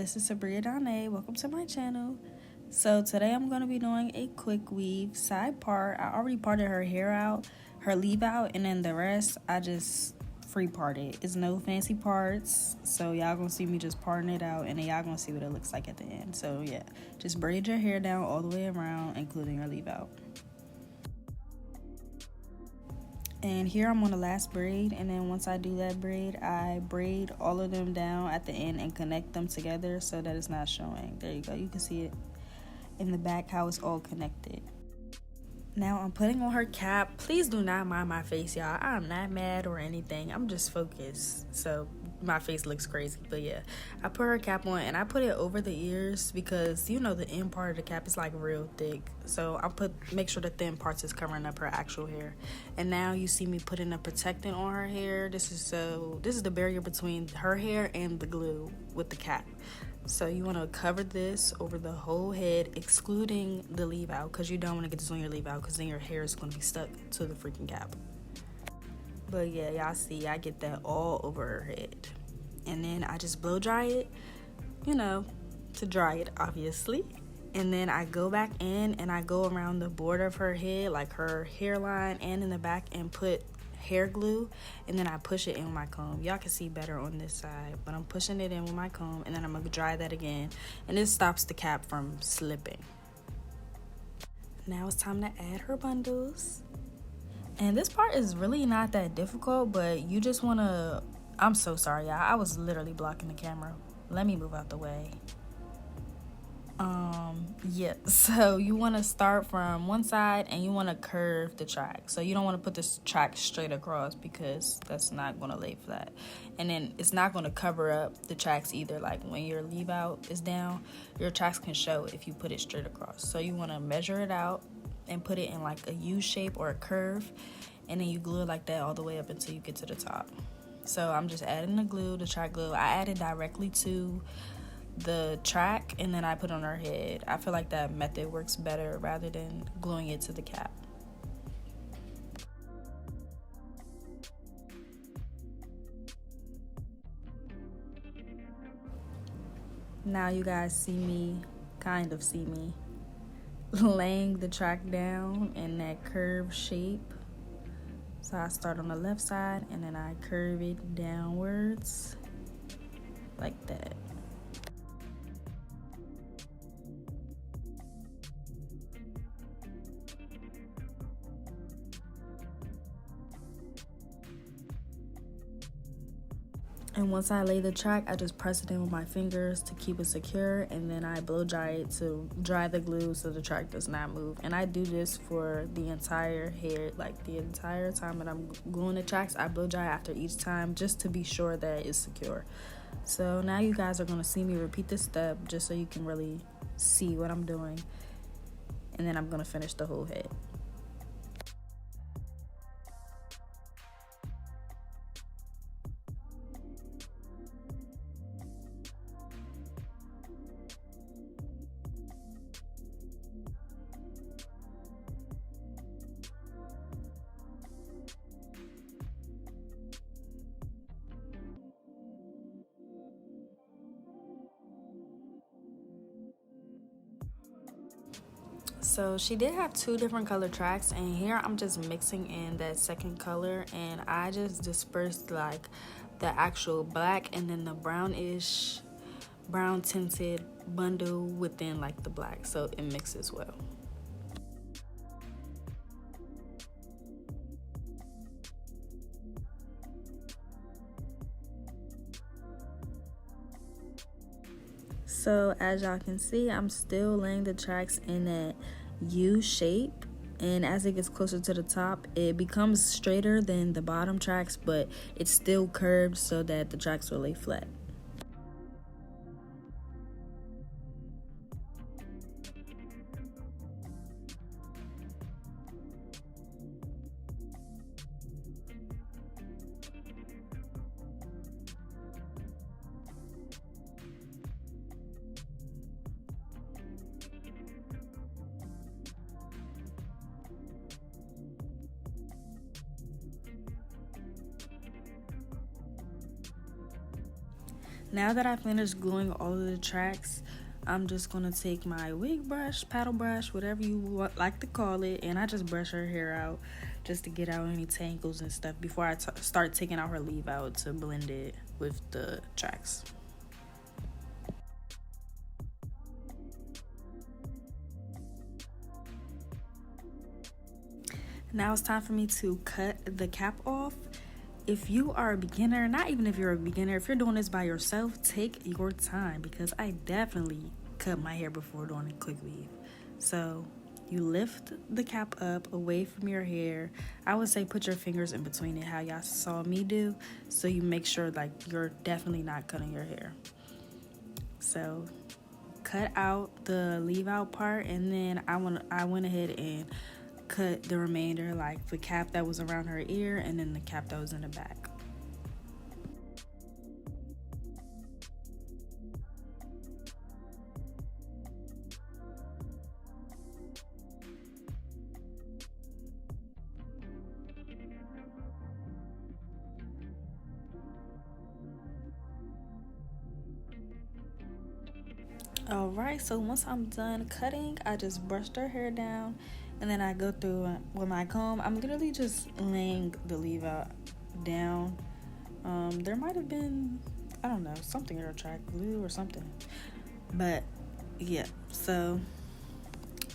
this is Sabria Dane. Welcome to my channel. So today I'm going to be doing a quick weave side part. I already parted her hair out, her leave out, and then the rest I just free parted. It's no fancy parts, so y'all gonna see me just parting it out, and then y'all gonna see what it looks like at the end. So yeah, just braid your hair down all the way around, including your leave out. And here I'm on the last braid, and then once I do that braid, I braid all of them down at the end and connect them together so that it's not showing. There you go, you can see it in the back how it's all connected. Now I'm putting on her cap. Please do not mind my face, y'all. I'm not mad or anything. I'm just focused, so my face looks crazy. But yeah, I put her cap on and I put it over the ears because you know the end part of the cap is like real thick. So I make sure the thin parts is covering up her actual hair. And now you see me putting a protectant on her hair. This is the barrier between her hair and the glue with the cap. So you want to cover this over the whole head, excluding the leave out, because you don't want to get this on your leave out because then your hair is going to be stuck to the freaking cap. But yeah, y'all see I get that all over her head. And then I just blow dry it, you know, to dry it obviously. And then I go back in and I go around the border of her head, like her hairline and in the back, and put hair glue, and then I push it in with my comb. Y'all can see better on this side, but I'm pushing it in with my comb, and then I'm gonna dry that again, and this stops the cap from slipping. Now it's time to add her bundles, and this part is really not that difficult, but you just want to, I'm so sorry y'all, I was literally blocking the camera. Let me move out the way. Yeah, so you want to start from one side and you want to curve the track. So you don't want to put this track straight across because that's not going to lay flat. And then it's not going to cover up the tracks either. Like when your leave out is down, your tracks can show if you put it straight across. So you want to measure it out and put it in like a U shape or a curve, and then you glue it like that all the way up until you get to the top. So I'm just adding the glue, the track glue. I added directly to the track and then I put on her head. I feel like that method works better rather than gluing it to the cap. Now you guys kind of see me laying the track down in that curved shape. So I start on the left side and then I curve it downwards like that. And once I lay the track, I just press it in with my fingers to keep it secure, and then I blow dry it to dry the glue so the track does not move. And I do this for the entire hair, like the entire time that I'm gluing the tracks, I blow dry after each time just to be sure that it's secure. So now you guys are going to see me repeat this step just so you can really see what I'm doing. And then I'm going to finish the whole head. So she did have two different color tracks, and here I'm just mixing in that second color, and I just dispersed like the actual black and then the brown tinted bundle within like the black, so it mixes well. So as y'all can see, I'm still laying the tracks in that U shape, and as it gets closer to the top, it becomes straighter than the bottom tracks, but it's still curved so that the tracks will lay flat. Now that I finished gluing all of the tracks, I'm just gonna take my wig brush, paddle brush, whatever you like to call it, and I just brush her hair out just to get out any tangles and stuff before I start taking out her leave out to blend it with the tracks. Now it's time for me to cut the cap off. If you are a beginner, not even if you're a beginner, if you're doing this by yourself, take your time, because I definitely cut my hair before doing a Quickweave. So you lift the cap up away from your hair. I would say put your fingers in between it, how y'all saw me do, so you make sure like you're definitely not cutting your hair. So cut out the leave out part, and then I went ahead and cut the remainder, like the cap that was around her ear and then the cap that was in the back. Alright, so once I'm done cutting, I just brushed her hair down, and then I go through with my comb. I'm literally just laying the leave out down. There might have been, I don't know, something in her track, glue or something. But yeah, so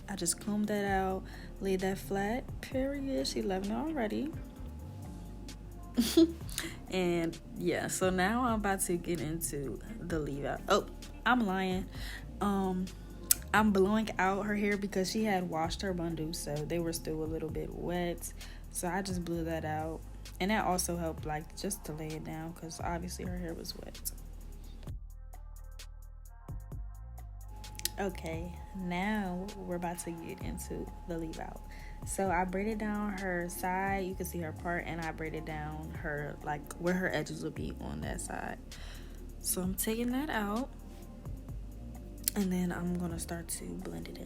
I just combed that out, laid that flat, period. She loving it already. And yeah, so now I'm about to get into the leave out. Oh, I'm lying. I'm blowing out her hair because she had washed her bundles, so they were still a little bit wet. So I just blew that out, and that also helped, like, just to lay it down, because obviously her hair was wet. Okay, now we're about to get into the leave out. So I braided down her side, you can see her part, and I braided down her, like, where her edges would be on that side. So I'm taking that out, and then I'm gonna start to blend it in.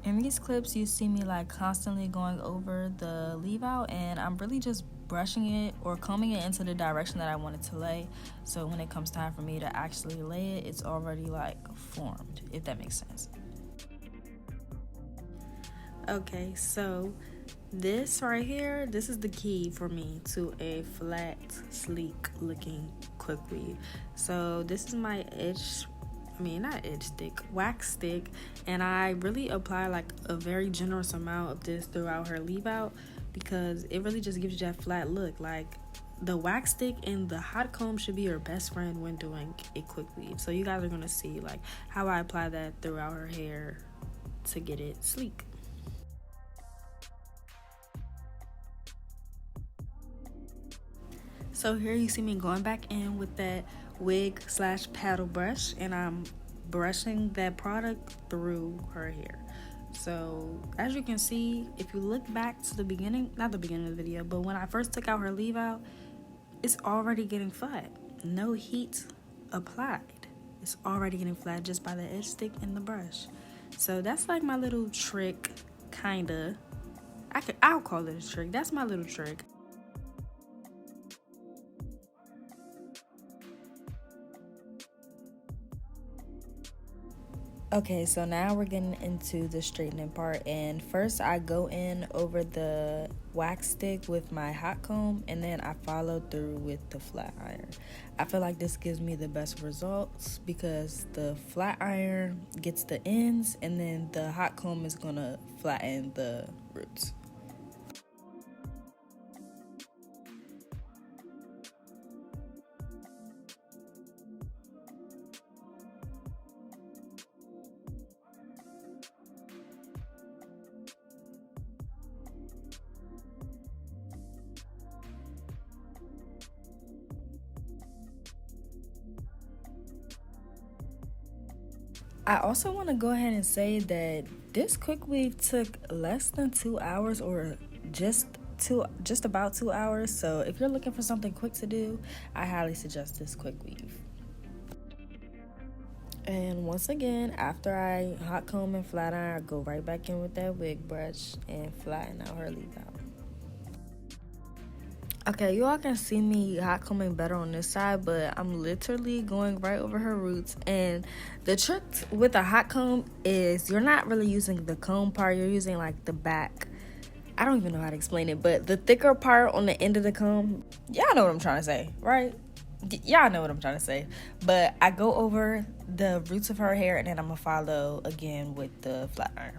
In these clips, you see me like constantly going over the leave out, and I'm really just brushing it or combing it into the direction that I want it to lay. So when it comes time for me to actually lay it, it's already like formed, if that makes sense. Okay, so this right here, this is the key for me to a flat, sleek looking Quickweave. So this is my wax stick, and I really apply like a very generous amount of this throughout her leave out, because it really just gives you that flat look. Like, the wax stick and the hot comb should be your best friend when doing a Quickweave. So you guys are gonna see like how I apply that throughout her hair to get it sleek. So here you see me going back in with that wig / paddle brush, and I'm brushing that product through her hair. So as you can see, if you look back to the beginning, not the beginning of the video, but when I first took out her leave out, it's already getting flat. No heat applied. It's already getting flat just by the edge stick and the brush. So that's like my little trick, kinda. I'll call it a trick. That's my little trick. Okay, so now we're getting into the straightening part, and first I go in over the wax stick with my hot comb, and then I follow through with the flat iron. I feel like this gives me the best results because the flat iron gets the ends, and then the hot comb is gonna flatten the roots. I also want to go ahead and say that this Quickweave took less than 2 hours, or just about 2 hours. So if you're looking for something quick to do, I highly suggest this Quickweave. And once again, after I hot comb and flat iron, I go right back in with that wig brush and flatten out her leave out. Okay, you all can see me hot combing better on this side, but I'm literally going right over her roots. And the trick with a hot comb is you're not really using the comb part, you're using like the back. I don't even know how to explain it, but the thicker part on the end of the comb. Y'all know what I'm trying to say, right? Y'all know what I'm trying to say. But I go over the roots of her hair, and then I'm gonna follow again with the flat iron.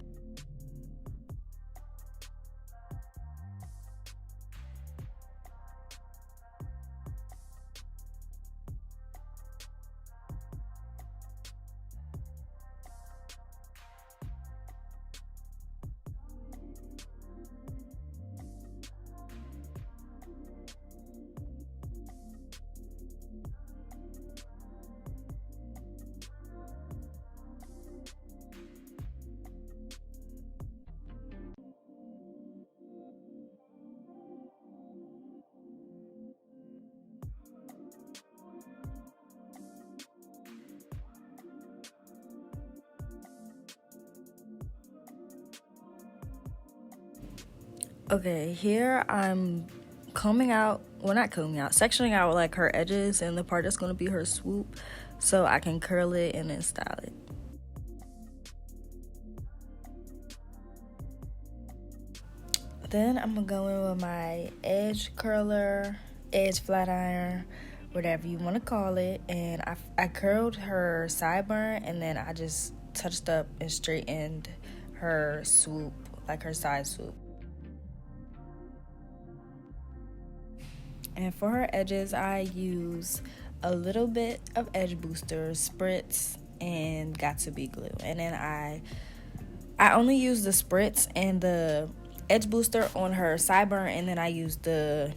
Okay, here I'm combing out, well, not combing out, sectioning out like her edges and the part that's going to be her swoop, so I can curl it and then style it. Then I'm gonna go in with my edge curler, edge flat iron, whatever you want to call it, and I curled her sideburn, and then I just touched up and straightened her swoop, like her side swoop. And for her edges, I use a little bit of edge booster, Spritz, and Got2B glue. And then I only use the Spritz and the edge booster on her sideburn, and then I use the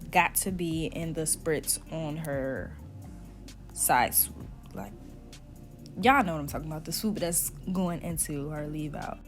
Got2B and the Spritz on her side swoop. Like, y'all know what I'm talking about, the swoop that's going into her leave out.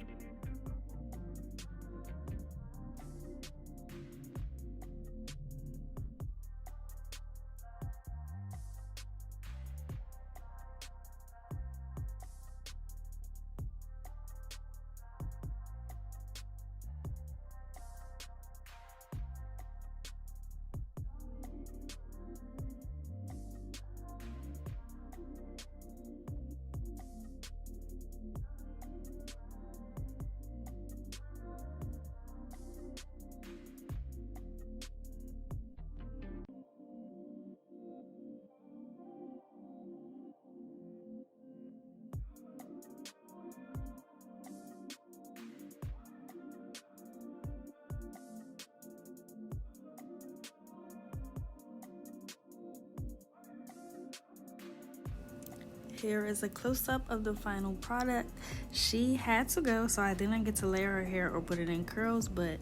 Here is a close-up of the final product. She had to go, so I didn't get to layer her hair or put it in curls, but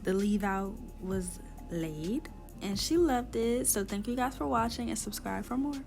the leave out was laid and she loved it. So thank you guys for watching, and subscribe for more.